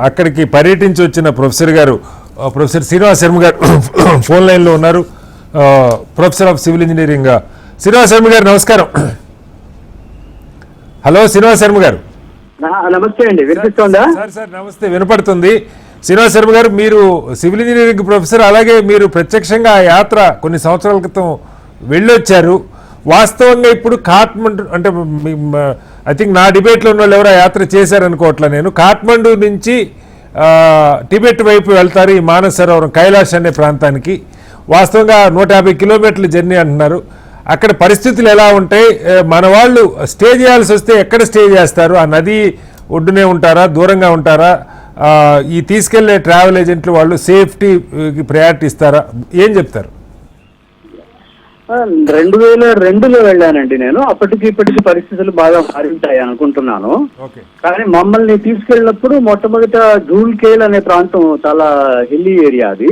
అక్కడికి పర్యటించి వచ్చిన ప్రొఫెసర్ గారు ప్రొఫెసర్ శ్రీనివాస్ శర్మ గారు ఫోన్ లైన్లో ఉన్నారు. Professor of civil engineering Srinivas Sharma గారు నమస్కారం. హలో శ్రీనివాస్ శర్మ గారు. నమస్తే అండి, వినిపిస్తుందా? సార్ నమస్తే, వినపడుతుంది. శ్రీనివాస్ శర్మ గారు, మీరు సివిల్ ఇంజనీరింగ్ ప్రొఫెసర్, అలాగే మీరు ప్రత్యక్షంగా ఆ యాత్ర కొన్ని సంవత్సరాల క్రితం వెళ్ళొచ్చారు. వాస్తవంగా ఇప్పుడు కాఠ్మండు అంటే ఐ థింక్ నా డిబేట్లో ఉన్న వాళ్ళు ఎవరు ఆ యాత్ర చేశారనుకోవట్లే నేను. కాఠ్మండు నుంచి టిబెట్ వైపు వెళ్తారు, ఈ మానస సరోవరం కైలాష్ అనే ప్రాంతానికి. వాస్తవంగా 150 కిలోమీటర్ల జర్నీ అంటున్నారు. అక్కడ పరిస్థితులు ఎలా ఉంటాయి? మన వాళ్ళు స్టే చేయాల్సి వస్తే ఎక్కడ స్టే చేస్తారు? ఆ నది ఒడ్డునే ఉంటారా, దూరంగా ఉంటారా? ఈ తీసుకెళ్లే ట్రావెల్ ఏజెంట్లు వాళ్ళు సేఫ్టీకి ప్రయారిటీ ఇస్తారా? ఏం చెప్తారు? 2002లో వెళ్ళానండి నేను. అప్పటికి ఇప్పటికి పరిస్థితులు బాగా మారింటాయి అనుకుంటున్నాను. కానీ మమ్మల్ని తీసుకెళ్ళినప్పుడు మొట్టమొదట ధూల్కేల్ అనే ప్రాంతం చాలా హిల్లీ ఏరియా, అది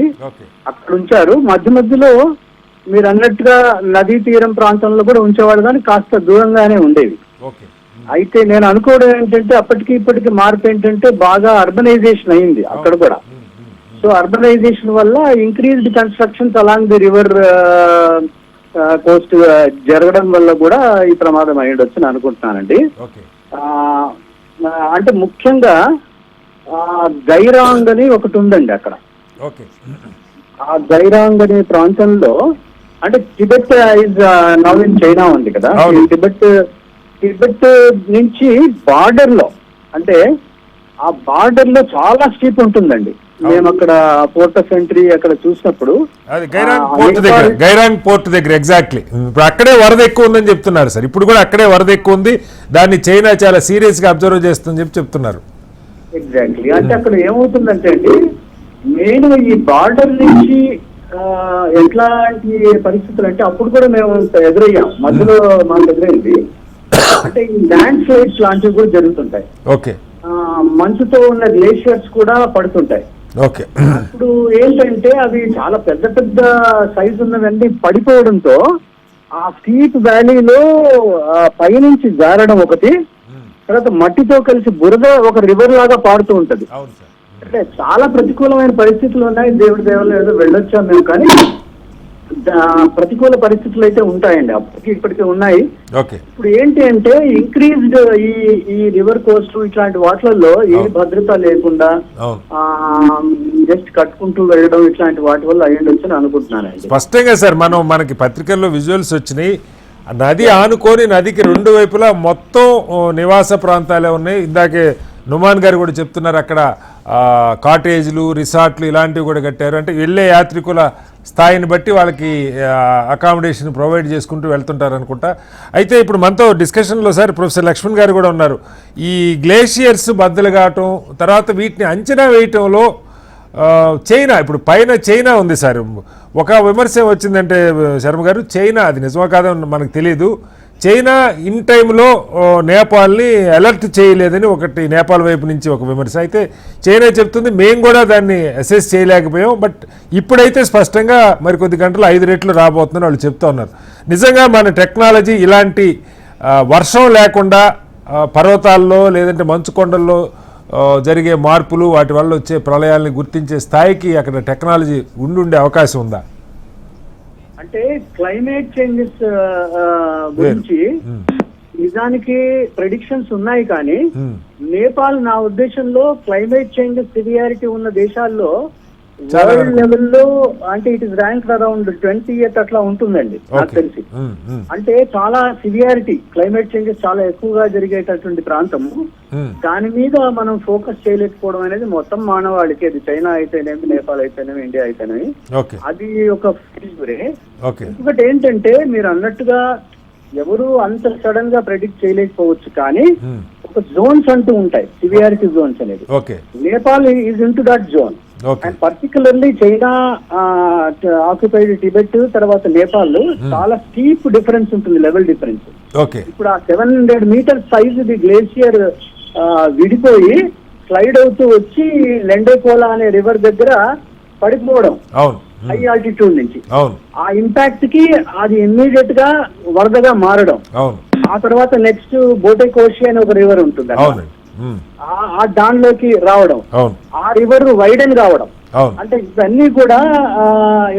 అక్కడ ఉంచారు. మధ్య మధ్యలో మీరు అన్నట్టుగా నదీ తీరం ప్రాంతంలో కూడా ఉంచేవాడు, కానీ కాస్త దూరంగానే ఉండేవి. అయితే నేను అనుకోవడం ఏంటంటే అప్పటికి ఇప్పటికి మార్పు ఏంటంటే బాగా అర్బనైజేషన్ అయింది అక్కడ కూడా. సో అర్బనైజేషన్ వల్ల increased constructions along the river Coast జరగడం వల్ల కూడా ఈ ప్రమాదం అయ్యుండొచ్చు అని అనుకుంటున్నానండి. అంటే ముఖ్యంగా గైరాంగ్ అని ఒకటి ఉందండి అక్కడ. ఆ గైరాంగ్ అనే ప్రాంతంలో అంటే Tibet is now in China ఉంది కదా, టిబెట్ నుంచి బార్డర్ లో, అంటే ఆ బార్డర్ లో చాలా స్టీప్ ఉంటుందండి. మేము అక్కడ పోర్ట్ ఆఫ్ ఎంట్రీ అక్కడ చూసినప్పుడు గైరాంగ్ పోర్ట్ దగ్గర ఎగ్జాక్ట్లీ ఇప్పుడు అక్కడే వరద ఎక్కువ ఉందని చెప్తున్నారు సార్. ఇప్పుడు కూడా అక్కడే వరద ఎక్కువ ఉంది, దాన్ని చైనా చాలా సీరియస్ గా అబ్జర్వ్ చేస్తుందని చెప్తున్నారు. ఎగ్జాక్ట్లీ. అంటే అక్కడ ఏమవుతుందంటే అండి, మెయిన్ ఈ బార్డర్ నుంచి ఎట్లాంటి పరిస్థితులు అంటే అప్పుడు కూడా మేము ఎదురయ్యాం, మధ్యలో మాకు ఎదురైంది. అంటే ఈ ల్యాండ్ స్లైడ్స్ లాంటివి కూడా జరుగుతుంటాయి. ఓకే. మంచుతో ఉన్న గ్లేషియర్స్ కూడా పడుతుంటాయి. ఓకే. ఇప్పుడు ఏంటంటే అవి చాలా పెద్ద పెద్ద సైజు ఉన్నవన్నీ పడిపోవడంతో ఆ స్టీప్ వ్యాలీలో పైనుంచి జారడం ఒకటి, తర్వాత మట్టితో కలిసి బురద ఒక రివర్ లాగా పారుతూ ఉంటది. అంటే చాలా ప్రతికూలమైన పరిస్థితులు ఉన్నాయి. దేవుడి దేవాలయం ఏదో వెళ్ళొచ్చాం మేము, కానీ ప్రతికూల పరిస్థితులు అయితే ఉంటాయండి, అప్పటికి ఇప్పటికే ఉన్నాయి. ఇప్పుడు ఏంటి అంటే ఇంక్రీజ్డ్ ఈ రివర్ కోస్ట్ ఇట్లాంటి వాటిలలో ఏ భద్రత లేకుండా జస్ట్ కట్టుకుంటూ వెళ్ళడం ఇట్లాంటి వాటి వల్ల అయ్యుండొచ్చు అని అనుకుంటున్నానండి. స్పష్టంగా సార్, మనకి పత్రికల్లో విజువల్స్ వచ్చినాయి. నది ఆనుకొని నదికి రెండు వైపులా మొత్తం నివాస ప్రాంతాలే ఉన్నాయి. ఇందాకే నుమాన్ గారు కూడా చెప్తున్నారు అక్కడ కాటేజ్లు, రిసార్ట్లు ఇలాంటివి కూడా కట్టారు. అంటే వెళ్ళే యాత్రికుల స్థాయిని బట్టి వాళ్ళకి అకామిడేషన్ ప్రొవైడ్ చేసుకుంటూ వెళ్తుంటారు అనుకుంటా. అయితే ఇప్పుడు మనతో డిస్కషన్లో సార్ ప్రొఫెసర్ లక్ష్మణ్ గారు కూడా ఉన్నారు. ఈ గ్లేషియర్స్ బద్దలు కావటం, తర్వాత వీటిని అంచనా వేయటంలో చైనా, ఇప్పుడు పైన చైనా ఉంది సార్. ఒక విమర్శ వచ్చిందంటే శర్మ గారు, చైనా అది నిజమా కాదో మనకు తెలియదు, చైనా ఇన్ టైంలో నేపాల్ని అలర్ట్ చేయలేదని ఒకటి నేపాల్ వైపు నుంచి ఒక విమర్శ. అయితే చైనా చెప్తుంది మేము కూడా దాన్ని అసెస్ చేయలేకపోయాం, బట్ ఇప్పుడైతే స్పష్టంగా మరికొద్ది గంటలు 5 రెట్లు రాబోతుందని వాళ్ళు చెప్తా ఉన్నారు. నిజంగా మన టెక్నాలజీ ఇలాంటి వర్షం లేకుండా పర్వతాల్లో లేదంటే మంచు కొండల్లో జరిగే మార్పులు, వాటి వల్ల వచ్చే ప్రళయాల్ని గుర్తించే స్థాయికి అక్కడ టెక్నాలజీ ఉండే అవకాశం ఉందా? అంటే క్లైమేట్ చేంజెస్ గురించి నిజానికి ప్రెడిక్షన్స్ ఉన్నాయి, కానీ నేపాల్ నా ఉద్దేశంలో క్లైమేట్ చేంజెస్ సివియారిటీ ఉన్న దేశాల్లో వరల్డ్ లెవెల్లో అంటే it is ranked around 20th అట్లా ఉంటుందండి నాకు తెలిసి. అంటే చాలా సివియారిటీ క్లైమేట్ చేంజెస్ చాలా ఎక్కువగా జరిగేటటువంటి ప్రాంతము. దాని మీద మనం ఫోకస్ చేయలేకపోవడం అనేది మొత్తం మానవాళికి, అది చైనా అయితేనేమి, నేపాల్ అయితేనేమి, ఇండియా అయితేనేమి, అది ఒక ఫీల్డ్. ఇంకొకటి ఏంటంటే మీరు అన్నట్టుగా ఎవరు అంత సడన్ గా ప్రెడిక్ట్ చేయలేకపోవచ్చు, కానీ ఒక జోన్స్ అంటూ ఉంటాయి, సివియారిటీ జోన్స్ అనేది. Nepal is in to that zone. And particularly China occupied Tibet తర్వాత నేపాల్ చాలా స్టీప్ డిఫరెన్స్ ఉంటుంది, లెవెల్ డిఫరెన్స్. ఇప్పుడు ఆ 700 మీటర్స్ సైజు ది గ్లేషియర్ విడిపోయి స్లైడ్ అవుతూ వచ్చి లెండేకోలా అనే రివర్ దగ్గర పడిపోవడం హై ఆల్టిట్యూడ్ నుంచి, ఆ ఇంపాక్ట్ కి అది ఇమ్మీడియట్ గా వరదగా మారడం. ఆ తర్వాత నెక్స్ట్ బోటెకోషి అనే ఒక రివర్ ఉంటుంది, దానిలోకి రావడం, అవును ఆ రివర్ వైడెన్ కావడం, అవును అంటే ఇవన్నీ కూడా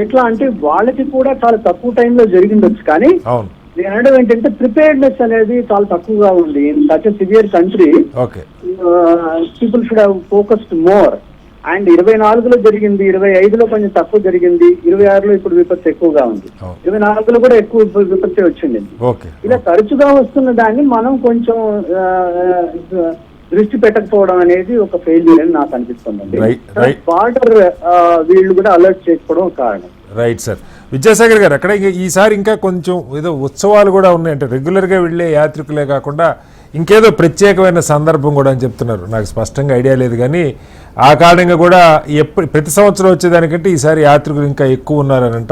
ఎట్లా అంటే వాళ్ళకి కూడా చాలా తక్కువ టైంలో జరిగిండొచ్చు. కానీ అవును నేను అనడం ఏంటంటే ప్రిపేర్డ్నెస్ అనేది చాలా తక్కువగా ఉంది. In such a severe country okay people should have focused more. And 24లో జరిగింది, 25లో కొంచెం తక్కువ జరిగింది, 26లో ఇప్పుడు విపత్తు ఎక్కువగా ఉంది, 24లో కూడా ఎక్కువ విపత్తే వచ్చింది. ఓకే ఇలా తరచుగా వస్తున్న దాన్ని మనం కొంచెం దృష్టి పెట్టకపోవడం అనేది ఒక ఫెయిల్యూర్ అని నాకు అనిపిస్తుందండి. బార్డర్ వీళ్ళు కూడా అలర్ట్ చేసుకోవడం కారణం. Right sir. విద్యాసాగర్ గారు, అక్కడ ఈసారి ఇంకా కొంచెం ఏదో ఉత్సవాలు కూడా ఉన్నాయి, అంటే రెగ్యులర్గా వెళ్ళే యాత్రికులే కాకుండా ఇంకేదో ప్రత్యేకమైన సందర్భం కూడా అని చెప్తున్నారు. నాకు స్పష్టంగా ఐడియా లేదు, కానీ ఆ కారణంగా కూడా ప్రతి సంవత్సరం వచ్చేదానికంటే ఈసారి యాత్రికులు ఇంకా ఎక్కువ ఉన్నారని అంటారు.